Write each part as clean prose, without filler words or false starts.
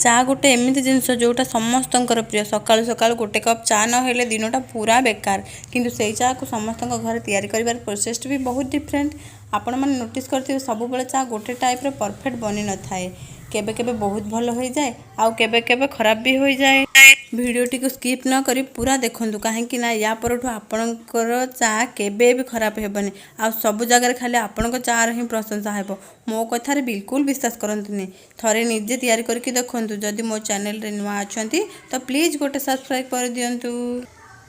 चा गोटे एमती जिनस जोटा समस्त प्रिय सकालू सकालू गोटे कप चा ना दिनटा पूरा बेकार किंतु से चा को समस्त घर तैयारी कर प्रोसेस भी बहुत डिफरेंट। आपण मैंने नोटिस करते सब बेले चा गोटे टाइप परफेक्ट बनी न थाए केबे केबे बहुत भल हो जाए आउ केबे केबे खराब भी हो जाए। भिडियोटी को स्किप न करी पूरा देखंतु कहीं ना या परठू आपणकर चा केबे भी खराब हेबनी आ सब जगह खाली आपणक चार ही प्रशंसा हेबो। मो कथार बिल्कुल विश्वास करंतुनी थरे निजे तैयारी करके देखंतु। जदि मो चैनल रे नुआ अछंती तो प्लीज गोटे सब्सक्राइब कर दियंतु।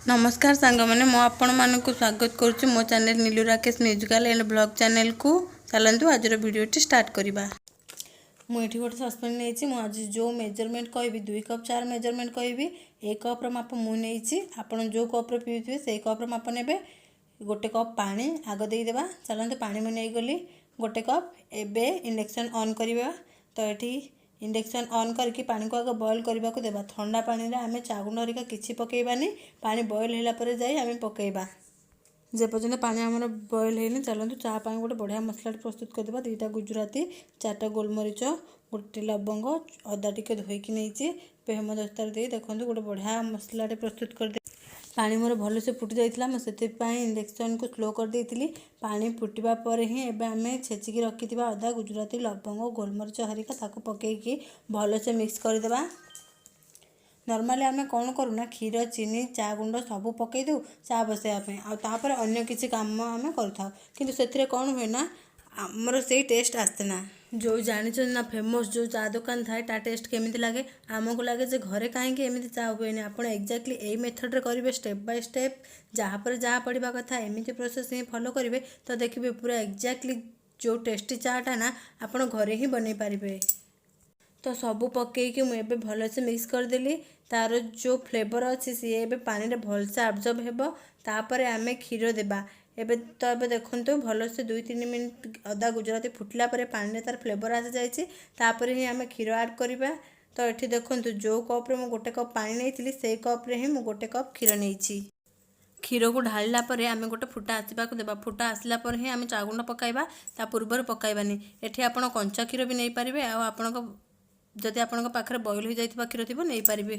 नमस्कार सांग मैंने मो आपण मानकु स्वागत करुच्ची मो channel Neelu Rakesh musical and blog channel को। चलतु आज भिडियोटी स्टार्ट करवा। मुझे गोटे सस्पेन नहीं आज जो मेजरमेंट कहि 2 कप चार मेजरमेंट कहि एक कप्र माप मुझे आप जो कप्रे पीते से कप्र माप ने गोटे कप पानी आग देदेबा। चलते पानी मुझे नहीं गली गोटे कप एबे इंडक्शन ऑन करवा। तो ये इंडक्शन ऑन करके पानी को आग बॉयल करने को देबा। ठंडा पानी रे आमे चा गुंड हरिका किछि पकेबानी पानी बॉयल होला परे जाई आमे पकेबा। जे पर्यंत पानी आमर बॉयल होनी चलतु चा पानी गोटे बढ़िया मसला प्रस्तुत करदेबा। 2टा गुजराती 4टा गोलमरीच गोटे लवंग अदा टिके धोईकी नहीं हेम दस्तार दे देखो गोटे बढ़िया मसला प्रस्तुत कर दे। पानी मोर भल से फुटी जाइए मुझे इंडक्शन को स्लो कर देती। पानी फुटवा पर ही एबे आमे छेचिकी रखी अदा गुजराती लवंग गोलमरीच हरिका ताको पकईकी भल से मिक्स करदेबा। नॉर्मली आमे कौन करूना क्षीर चीनी चा गुंड सब पकई दो चा बसैयापे आपर अन्य किसी काम आम कर किंतु से कौन हुए ना आमर से टेस्ट आसना जो जानी ना फेमस जो चा दुकान थाए ता टेस्ट केमिति लगे आमको लगे जे घरे कहीं एमती चा हुए आप एक्जाक्टली यही मेथड रे करेंगे स्टेप बाय स्टेप जहाँ पर जहाँ पड़ा कथा एमती प्रोसेस ही फॉलो करेंगे तो देखिए पूरा एक्जाक्टली जो टेस्टी चाटा ना आप घरे ही बन पारे। तो सबू पकईकी मुझे भल से मिक्स करदेली तार जो फ्लेवर अच्छी सी ए पानी रे भल से आब्जर्व हेबो। तापर आमे क्षीर देबा एबे तो एबे देखंतु भल से 2-3 मिनट अदा गुजराती फुटला परे पानी रे तार फ्लेवर आसी जाइछि तापर ही आमे क्षीर ऐड करबा। तो एठी देखंतु जो कप रे मु गोटे कप पानी नेइथिली से कप रे ही मु गोटे कप क्षीर नेइछि। क्षीर को ढाला पर आमे गोटे फुटा आसवा देबा। फुटा आसला पर ही आमे चागुंड पकाइबा ता पूर्वर पकाइबानी। एठी आपण कंचा क्षीर भी नहीं पारिबे आ आपण जदि आपण पाखे बॉयल हो जाइथिबा क्षीर थिबो नहीं पारिबे।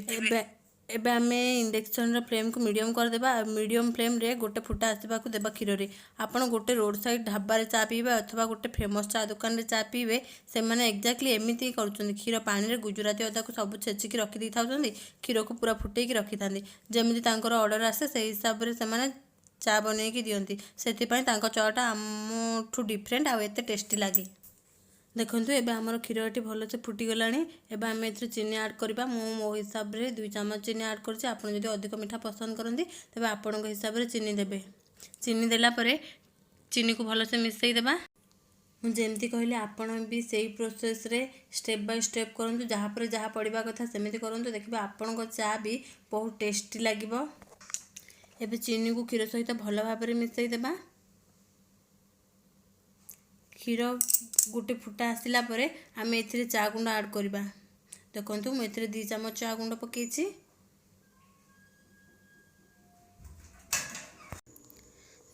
एबे आमे इंडक्शन फ्लेम को मीडियम करदेबा। मीडियम फ्लेम रे गोटे फुटा आसवा देबा क्षीर रे। आपण गोटे रोड साइड ढाबा रे चा पीबे अथवा गोटे फेमस चा दुकान रे चा पीबे से माने एक्जाक्टली एमिति करूछन क्षीर पानी रे गुजराती अदा को सब छेचिकी रखी दी थाउछन क्षीर को पूरा फुटेकी रखी थांदी जेमिति तांकर ऑर्डर आसे से हिसाब रे से माने चा बनेकी दियंती सेति पई तांको चाटा आमठू डिफरेंट आ एते टेस्टी लागे। देखो एबे आमर क्षीरटी भल से फुटीगला एबे आम ए चीनी ऐड करवा। मो हिसाब से 2 चम्मच चीनी ऐड कर जदि अधिक मीठा पसंद करती तेज आपण हिसाब से चीनी देबे। चीनी देला परे चीनी को भल से मिसई देबा। जमती कहले आपण भी सही प्रोसेस रे स्टेप बाय स्टेप करूँ जहाँ पर जहाँ पड़ा कथा सेमती करूँ देखिए आपण चा भी बहुत टेस्टी लगे। एबे चीनी को क्षीर सहित भल भाव में मिसई देबा। क्षीर गोटे फुटा आसला परे आमे एथिरे चा गुंड ऐड करबा। देखंतु मु एथिरे 2 चम्मच चा गुंड पकेछि।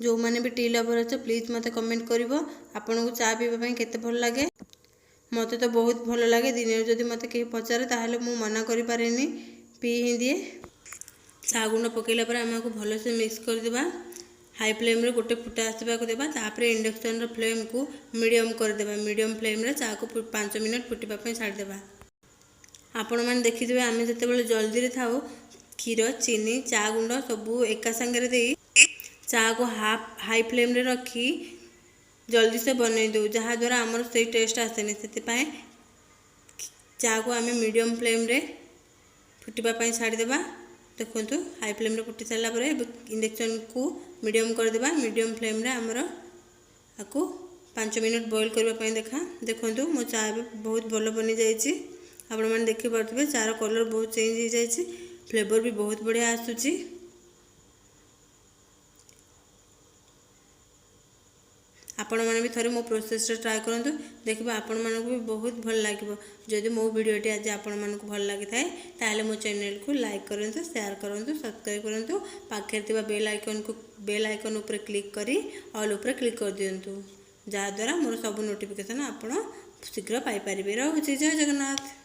जो माने भी टी लवर अच्छे प्लीज मते कमेंट करिवो आपन को चा पीबा पई केते भल लागे। मते तो बहुत भल लागे दिन जदि मते के पचारे ताहले मु मना करि पारेनी पी ही दिए। चा गुंड पकेला पर आमे को भल से मिक्स कर देबा। हाई फ्लेम रे गोटे फुटा आसवा देबा। तापर इंडक्शन फ्लेम को मीडियम कर देबा। मीडियम फ्लेम रे चा को 5 मिनट फुटिबा पई छाड़ देबा। आपण माने देखिथिबे आमे जते बेले जल्दी रे थाओ क्षीर चीनी चा गुंड सबू एका संगे रे देई चा को हाई फ्लेम रे रखी जल्दी से बनै दो जहाँ द्वारा आमर से टेस्ट आसेनी सेति पई चा को आमे मीडियम फ्लेम रे फुटिबा पई छाड़ देबा। देखो हाई फ्लेम रे फुटी सारा पर इंडक्शन को मीडियम कर देबा। मीडियम फ्लेम रे आमर आपको 5 मिनट बॉयल करने देखा। देखो मो चा बहुत भल बनी जाइए। आपण मैंने देखिपे चार कलर बहुत चेंज हो जाइए फ्लेवर भी बहुत बढ़िया आसूची। आपण मैंने भी थोड़े मो प्रोसेस ट्राए करूँ देखिए आपण मानक भी बहुत भल लगे। जदि मो वीडियोटी आज आपण मानक भल लगी थाए ताहले मो चैनल को लाइक करूँ शेयर करूँ सब्सक्राइब करूँ पाखे बेल आइकन उपर क्लिक करी ऑल उपर क्लिक कर दिंतु जहाँद्वारा मोर सब नोटिफिकेशन आपण शीघ्र पाई पारिबे। रहुछि जय जगन्नाथ।